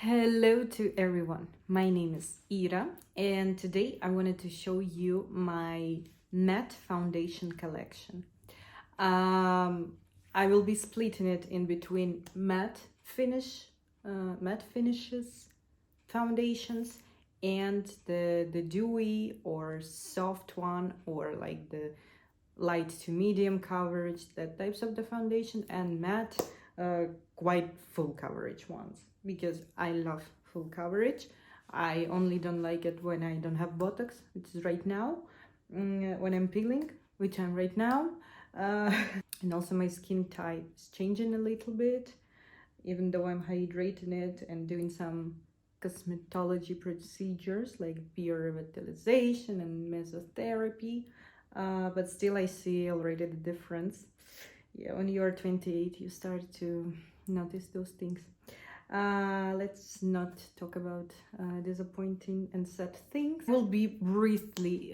Hello to everyone. My name is Ira, and today I wanted to show you my matte foundation collection. I will be splitting it in between matte finishes foundations and the dewy or soft one, or like the light to medium coverage, that types of the foundation, and matte quite full coverage ones, because I love full coverage. I only don't like it when I don't have Botox, which is right now, when I'm peeling, which I'm right now. And also my skin type is changing a little bit, even though I'm hydrating it and doing some cosmetology procedures like pure revitalization and mesotherapy. But still I see already the difference. Yeah, when you're 28, you start to notice those things. Let's not talk about disappointing and sad things. We'll be briefly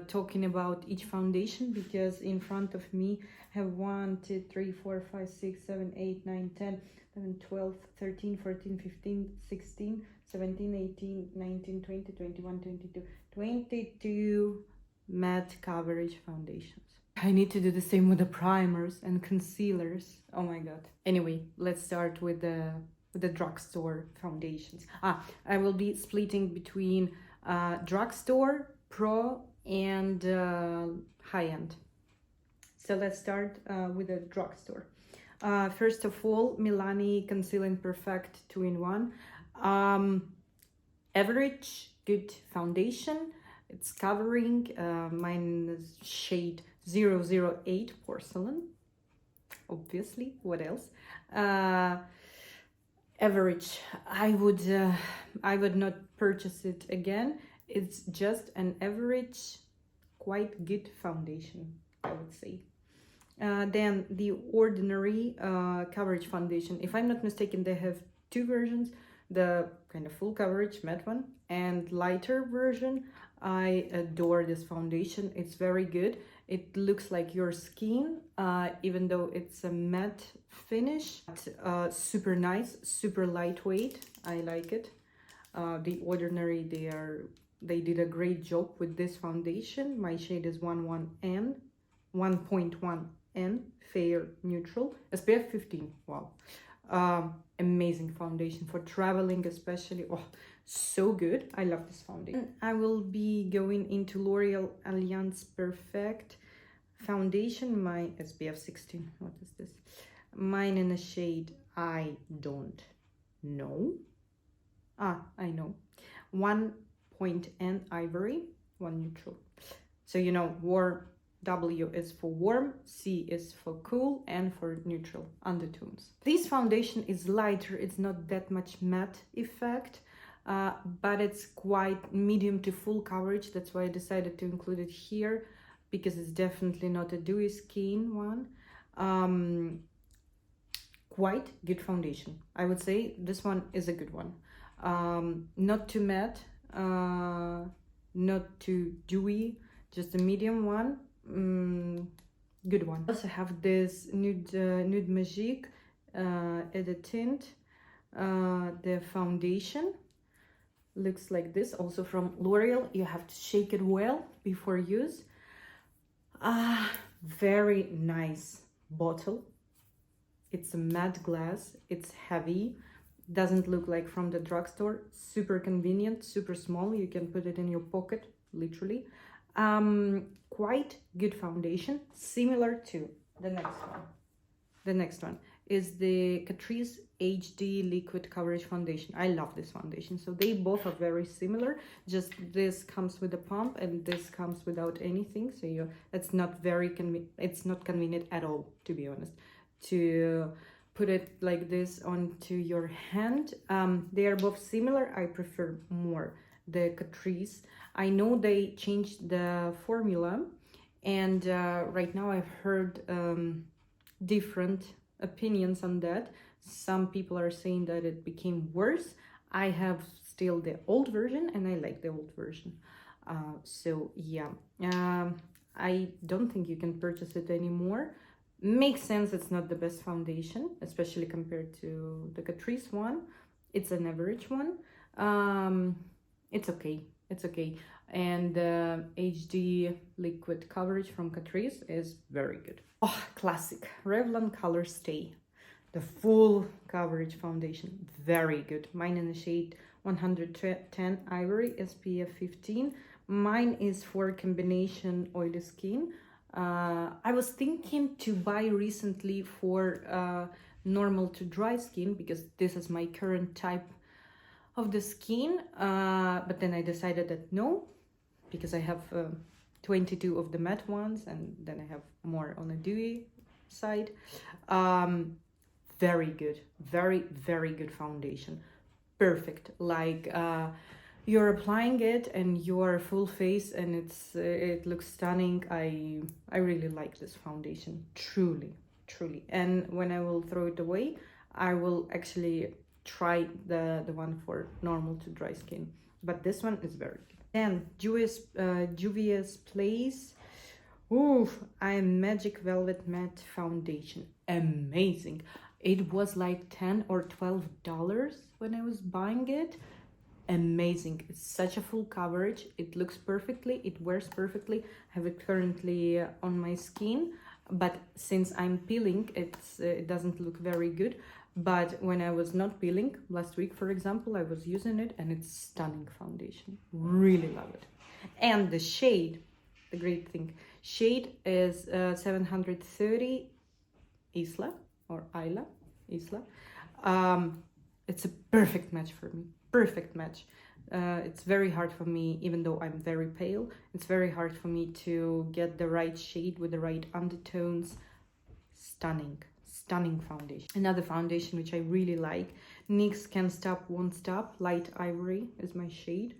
talking about each foundation, because in front of me I have 1, 2, 3, 4, 5, 6, 7, 8, 9, 10, 11, 12, 13, 14, 15, 16, 17, 18, 19, 20, 21, 22, 22 matte coverage foundations. I need to do the same with the primers and concealers. Oh my god. Anyway, let's start with the drugstore foundations. I will be splitting between drugstore, pro, and high-end. So let's start with the drugstore. First of all, Milani conceal+perfect 2-in-1. Average good foundation. It's covering. Mine is shade 008 porcelain. Obviously, what else? Average. I would not purchase it again. It's just an average, quite good foundation, I would say. Then the ordinary coverage foundation. If I'm not mistaken, they have two versions: the kind of full coverage matte one and lighter version. I adore this foundation. It's very good. It looks like your skin, even though it's a matte finish. Super nice, super lightweight. I like it. The ordinary, they did a great job with this foundation. My shade is 1.1N, fair neutral, SPF 15. Wow. Amazing foundation for traveling, especially. Oh, so good. I love this foundation. I will be going into L'Oreal Alliance Perfect foundation, my SPF 16. What is this? Mine in a shade I don't know. I know. 1.N ivory, 1 neutral. So you know, warm. W is for warm, C is for cool, and for neutral undertones. This foundation is lighter. It's not that much matte effect, but it's quite medium to full coverage. That's why I decided to include it here, because it's definitely not a dewy skin one. Quite good foundation. I would say this one is a good one. Not too matte, not too dewy, just a medium one. Good one. I also have this nude magique edit tint. The foundation looks like this, also from L'Oreal. You have to shake it well before use. Very nice bottle. It's a matte glass. It's heavy. Doesn't look like from the drugstore. Super convenient, super small. You can put it in your pocket, literally. Quite good foundation, similar to the next one. The next one is the Catrice HD Liquid Coverage Foundation. I love this foundation. So they both are very similar. Just this comes with a pump and this comes without anything. So it's not very it's not convenient at all, to be honest, to put it like this onto your hand. They are both similar. I prefer more the Catrice. I know they changed the formula, and right now I've heard different opinions on that. Some people are saying that it became worse. I have still the old version and I like the old version. So yeah, I don't think you can purchase it anymore. Makes sense, it's not the best foundation, especially compared to the Catrice one. It's an average one. It's okay. It's okay. And HD liquid coverage from Catrice is very good. Oh, classic Revlon colorstay. The full coverage foundation, very good. Mine in the shade 110 Ivory, SPF 15. Mine is for combination oily skin. I was thinking to buy recently for normal to dry skin, because this is my current type of the skin. But then I decided that no, because I have 22 of the matte ones, and then I have more on the dewy side. Very good, very good foundation. Perfect. Like you're applying it and your full face, and it looks stunning. I really like this foundation, truly. And when I will throw it away, I will actually try the one for normal to dry skin, but this one is very good. Then Juvia's Place. Ooh, Magic Velvet Matte Foundation, amazing. It was like $10 or $12 when I was buying it. Amazing. It's such a full coverage. It looks perfectly. It wears perfectly. I have it currently on my skin, but since I'm peeling, it doesn't look very good. But when I was not peeling, last week, for example, I was using it, and it's stunning foundation. Really love it. And the shade, the great thing, shade is 730 Isla. Or Isla. It's a perfect match for me. Perfect match. It's very hard for me, even though I'm very pale, it's very hard for me to get the right shade with the right undertones. Stunning foundation. Another foundation which I really like, NYX Can't Stop Won't Stop Light Ivory is my shade.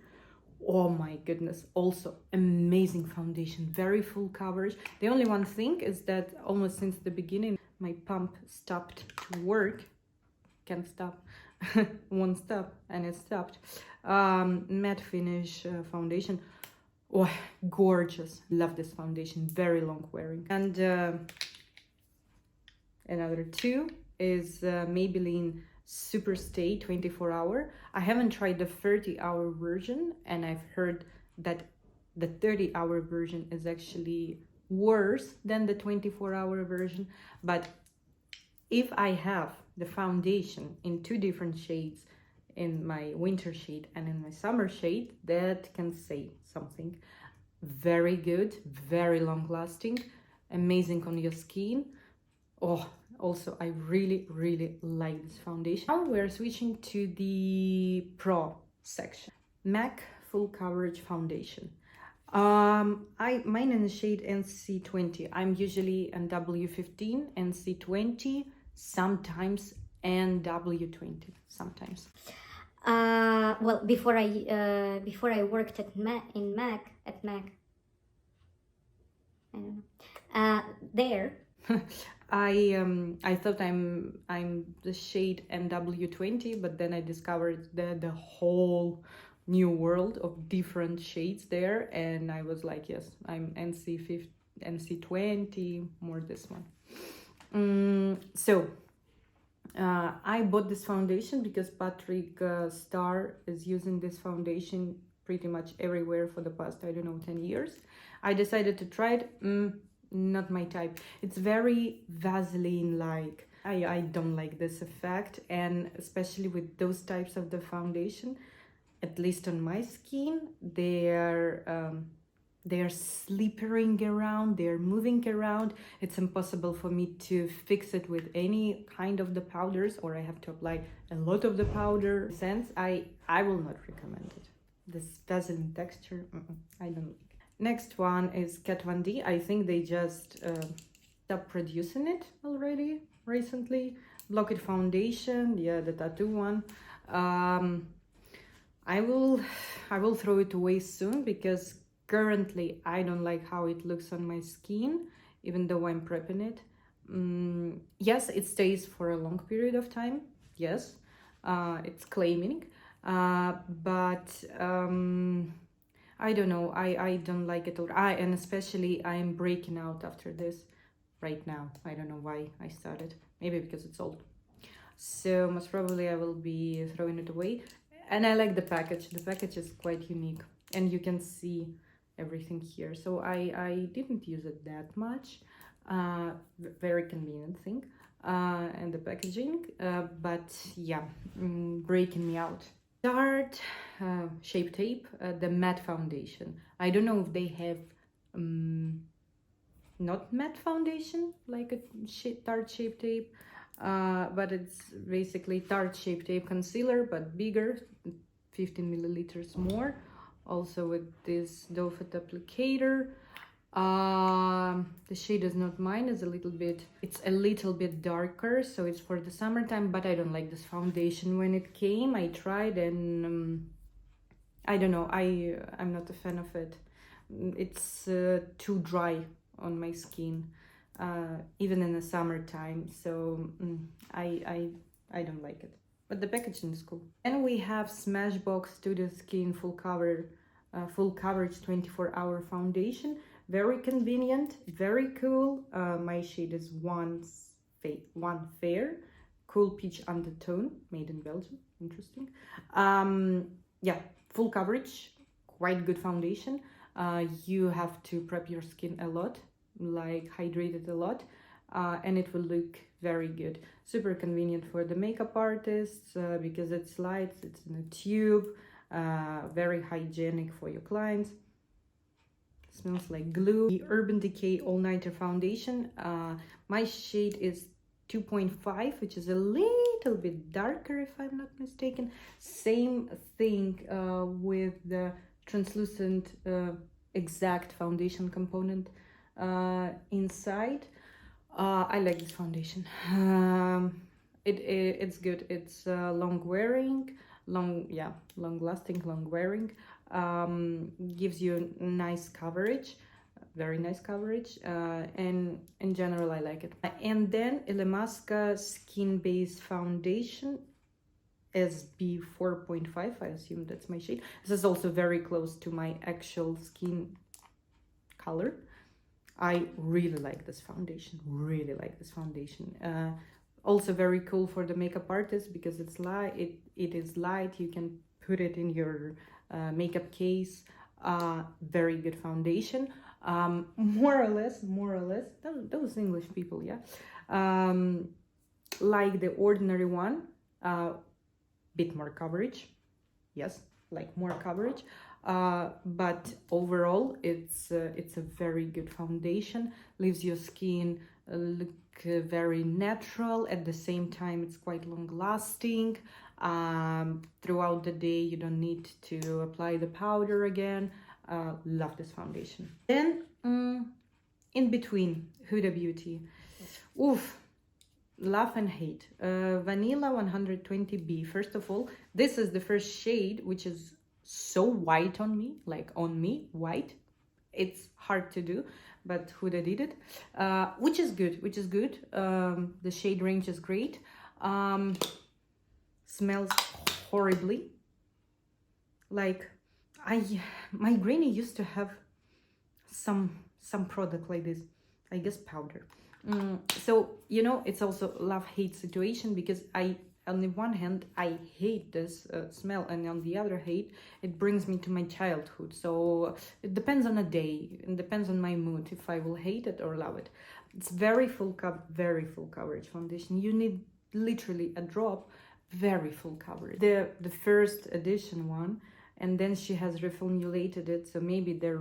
Oh my goodness, also amazing foundation, very full coverage. The only one thing is that almost since the beginning my pump stopped to work. Can't stop. Won't stop, and it stopped. Matte finish foundation. Oh, gorgeous. Love this foundation, very long wearing. And another two is Maybelline Superstay 24 hour. I haven't tried the 30-hour version, and I've heard that the 30-hour version is actually worse than the 24-hour version. But if I have the foundation in two different shades, in my winter shade and in my summer shade, that can say something. Very good, very long lasting, amazing on your skin. Oh, also I really like this foundation. Now we're switching to the Pro section. MAC full coverage foundation. Mine in the shade NC20. I'm usually in W15, NC20, sometimes NW20, sometimes. Well, before I worked at Mac, I don't know. There. I thought I'm the shade NW20, but then I discovered the whole new world of different shades there, and I was like, yes, I'm NC50, NC20, more this one. So I bought this foundation because Patrick Star is using this foundation pretty much everywhere for the past, I don't know, 10 years. I decided to try it. Not my type. It's very Vaseline-like. I don't like this effect, and especially with those types of the foundation, at least on my skin, they're slippering around, they're moving around. It's impossible for me to fix it with any kind of the powders, or I have to apply a lot of the powder. Sense, I will not recommend it. This Vaseline texture, I don't like. Next one is Kat Von D. I think they just stopped producing it already recently. Block It foundation, yeah, the tattoo one. I will throw it away soon because currently I don't like how it looks on my skin, even though I'm prepping it. Yes, it stays for a long period of time. Yes, it's claiming, but I don't know. I don't like it. And especially I am breaking out after this right now. I don't know why I started. Maybe because it's old. so most probably I will be throwing it away. And I like the package. The package is quite unique, and you can see everything here. So I didn't use it that much. Very convenient thing. And the packaging, but yeah, breaking me out. Tarte Shape Tape, the matte foundation. I don't know if they have not matte foundation like a Tarte Shape Tape, but it's basically Tarte Shape Tape concealer, but bigger, 15 milliliters more. Also with this doe foot applicator. The shade is not mine, it's a little bit darker, so it's for the summertime, but I don't like this foundation. When it came, I tried, and I don't know, I'm not a fan of it. It's too dry on my skin, even in the summertime, so I don't like it. But the packaging is cool. And we have Smashbox Studio Skin full coverage 24-hour foundation. Very convenient, very cool. My shade is one fair, cool peach undertone, made in Belgium. Interesting. Yeah, full coverage, quite good foundation. You have to prep your skin a lot, like hydrate it a lot, and it will look very good. Super convenient for the makeup artists because it's light, it's in a tube, very hygienic for your clients. Smells like glue. The Urban Decay All Nighter Foundation. My shade is 2.5, which is a little bit darker if I'm not mistaken. Same thing with the translucent exact foundation component inside. I like this foundation. It's good. It's long wearing, long lasting, long wearing. Gives you nice coverage, very nice coverage, and in general I like it. And then Illamasqua Skin Base Foundation SB 4.5, I assume that's my shade. This is also very close to my actual skin color. I really like this foundation, also very cool for the makeup artist because it's light. It is light. You can put it in your makeup case. Very good foundation. More or less those English people, yeah, like the ordinary one, bit more coverage, yes, like more coverage, but overall it's a very good foundation. Leaves your skin look very natural. At the same time, it's quite long lasting. Throughout the day, you don't need to apply the powder again. Love this foundation. Then in between, Huda Beauty. Oof, love and hate. Vanilla 120B. First of all, this is the first shade which is so white on me, like on me, white. It's hard to do, but Huda did it, which is good. The shade range is great. Smells horribly. Like my granny used to have some product like this, I guess powder. So you know, it's also love-hate situation because on the one hand I hate this smell, and on the other hand it brings me to my childhood. So it depends on a day, it depends on my mood if I will hate it or love it. It's very full coverage foundation. You need literally a drop. Very full coverage. The first edition one, and then she has reformulated it, so maybe the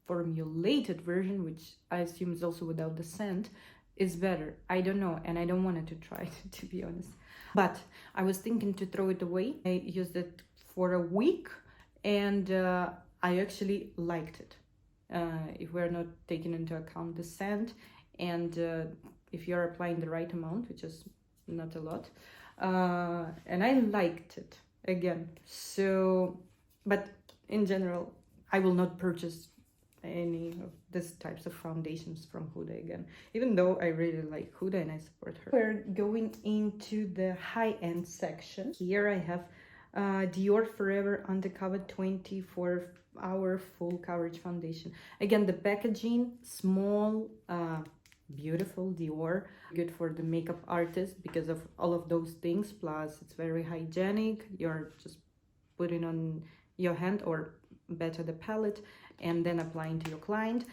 reformulated version, which I assume is also without the scent, is better. I don't know, and I don't want to try it, to be honest. But I was thinking to throw it away. I used it for a week, and I actually liked it. If we're not taking into account the scent, and if you're applying the right amount, which is not a lot, and I liked it again. So, but in general, I will not purchase any of these types of foundations from Huda again, even though I really like Huda and I support her. We're going into the high-end section. Here I have Dior Forever Undercover 24-hour full coverage foundation. Again, the packaging, small, beautiful. Dior, good for the makeup artist because of all of those things. Plus, it's very hygienic. You're just putting on your hand, or better the palette, and then applying to your client.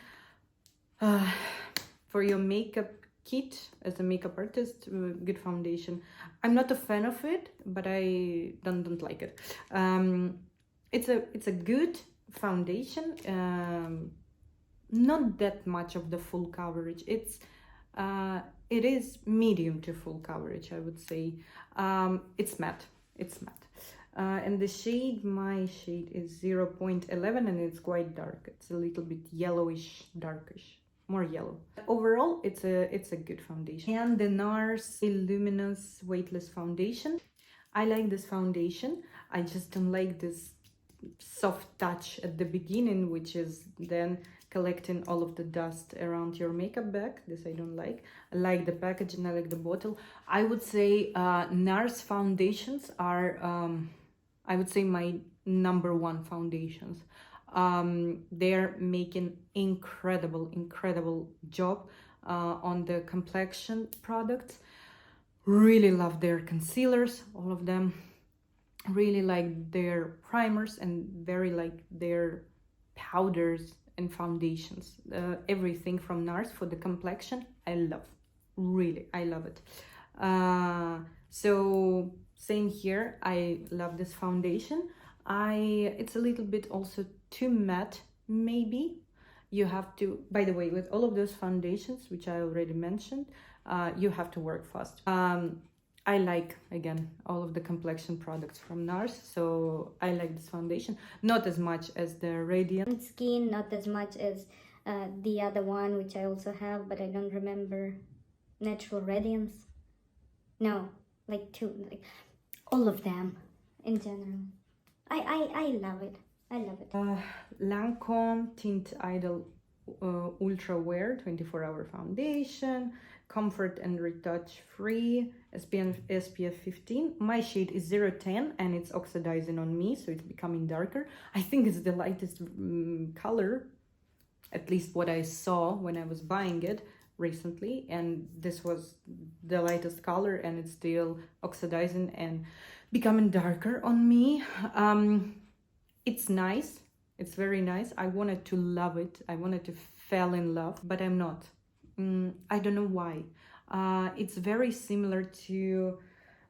For your makeup kit as a makeup artist, good foundation. I'm not a fan of it, but I don't like it. It's a good foundation. Not that much of the full coverage. It is medium to full coverage, I would say. It's matte. It's matte. And the shade, my shade is 0.11, and it's quite dark. It's a little bit yellowish, darkish, more yellow. Overall, it's a good foundation. And the Nars Luminous Weightless Foundation. I like this foundation. I just don't like this soft touch at the beginning, which is then collecting all of the dust around your makeup bag. This I don't like. I like the packaging, I like the bottle. I would say Nars foundations are, I would say, my #1 foundations. They're making incredible job on the complexion products. Really love their concealers, all of them. Really like their primers, and very like their powders and foundations. Everything from Nars for the complexion, I love. Really, I love it. So same here. I love this foundation. It's a little bit also too matte, maybe. You have to, by the way, with all of those foundations, which I already mentioned, you have to work fast. I like, again, all of the complexion products from Nars, so I like this foundation. Not as much as the Radiant Skin, not as much as the other one, which I also have, but I don't remember. Natural Radiance. No, like two, like all of them in general. I love it. I love it. Lancome Tint Idol Ultra Wear 24-hour foundation, comfort and retouch free, SPF 15. My shade is 010, and it's oxidizing on me, so it's becoming darker. I think it's the lightest color, at least what I saw when I was buying it recently, and this was the lightest color, and it's still oxidizing and becoming darker on me. It's nice. It's very nice. I wanted to love it. I wanted to fall in love, but I'm not. I don't know why. It's very similar to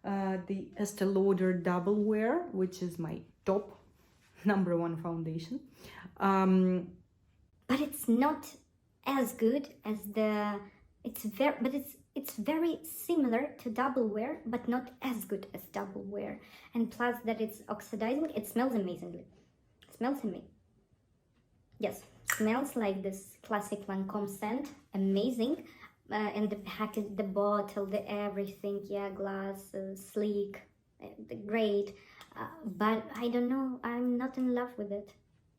the Estee Lauder Double Wear, which is my top #1 foundation. But it's not as good as the. It's very similar to Double Wear, but not as good as Double Wear. And plus that it's oxidizing. It smells amazingly. It smells amazing. Yes, smells like this classic Lancome scent. Amazing. And the package, the bottle, the everything, yeah, glass, sleek, great. But I don't know, I'm not in love with it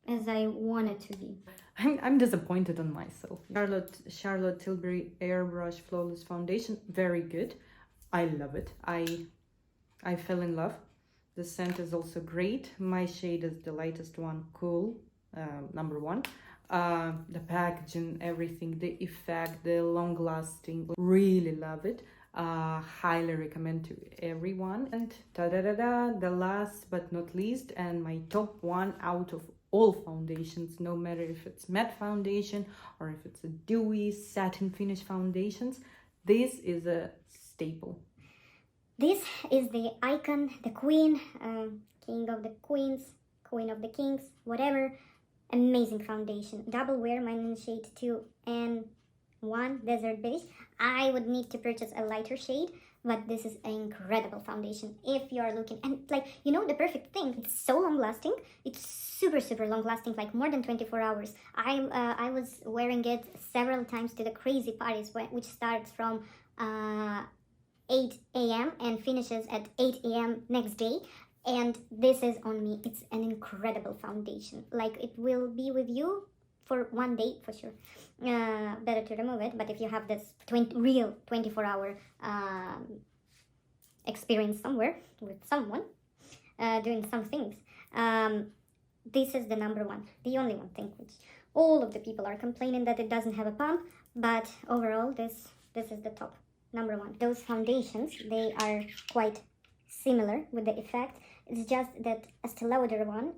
as I want it to be. I'm disappointed on myself. Charlotte Tilbury Airbrush Flawless Foundation, very good. I love it. I fell in love. The scent is also great. My shade is the lightest one, Cool, #1. The packaging, everything, the effect, the long lasting, really love it. Highly recommend to everyone. And the last but not least, and my top one out of all foundations, no matter if it's matte foundation or if it's a dewy satin finish foundations, this is a staple. This is the icon, the queen, king of the queens, queen of the kings, whatever. Amazing foundation. Double Wear, mine in shade 2 and 1, Desert Beige. I would need to purchase a lighter shade, but this is an incredible foundation if you are looking. And like, you know, the perfect thing, it's so long lasting. It's super long lasting, like more than 24 hours. I was wearing it several times to the crazy parties, which starts from 8 a.m. and finishes at 8 a.m. next day. And this is on me. It's an incredible foundation. Like, it will be with you for one day for sure. Better to remove it, but if you have this real 24-hour experience somewhere with someone doing some things, this is the #1, the only one thing which all of the people are complaining that it doesn't have a pump. But overall, this is the top, number one. Those foundations, they are quite similar with the effect. It's just that a Estee Lauder one,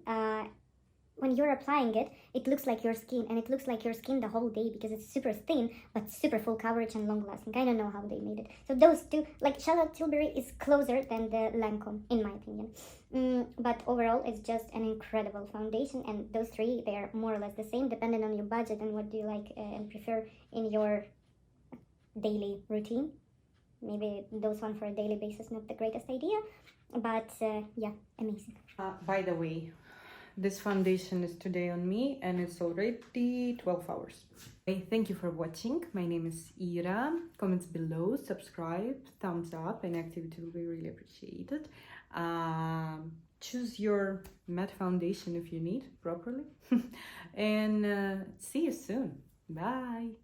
when you're applying it, it looks like your skin, and it looks like your skin the whole day because it's super thin but super full coverage and long lasting. I don't know how they made it. So those two, like Charlotte Tilbury is closer than the Lancome in my opinion. But overall, it's just an incredible foundation, and those three, they are more or less the same depending on your budget and what do you like and prefer in your daily routine. Maybe those one for a daily basis, not the greatest idea, but yeah, amazing. By the way, this foundation is today on me and it's already 12 hours. Okay, thank you for watching. My name is Ira. Comments below, subscribe, thumbs up, and activity will be really appreciated. Choose your matte foundation if you need properly. And see you soon. Bye.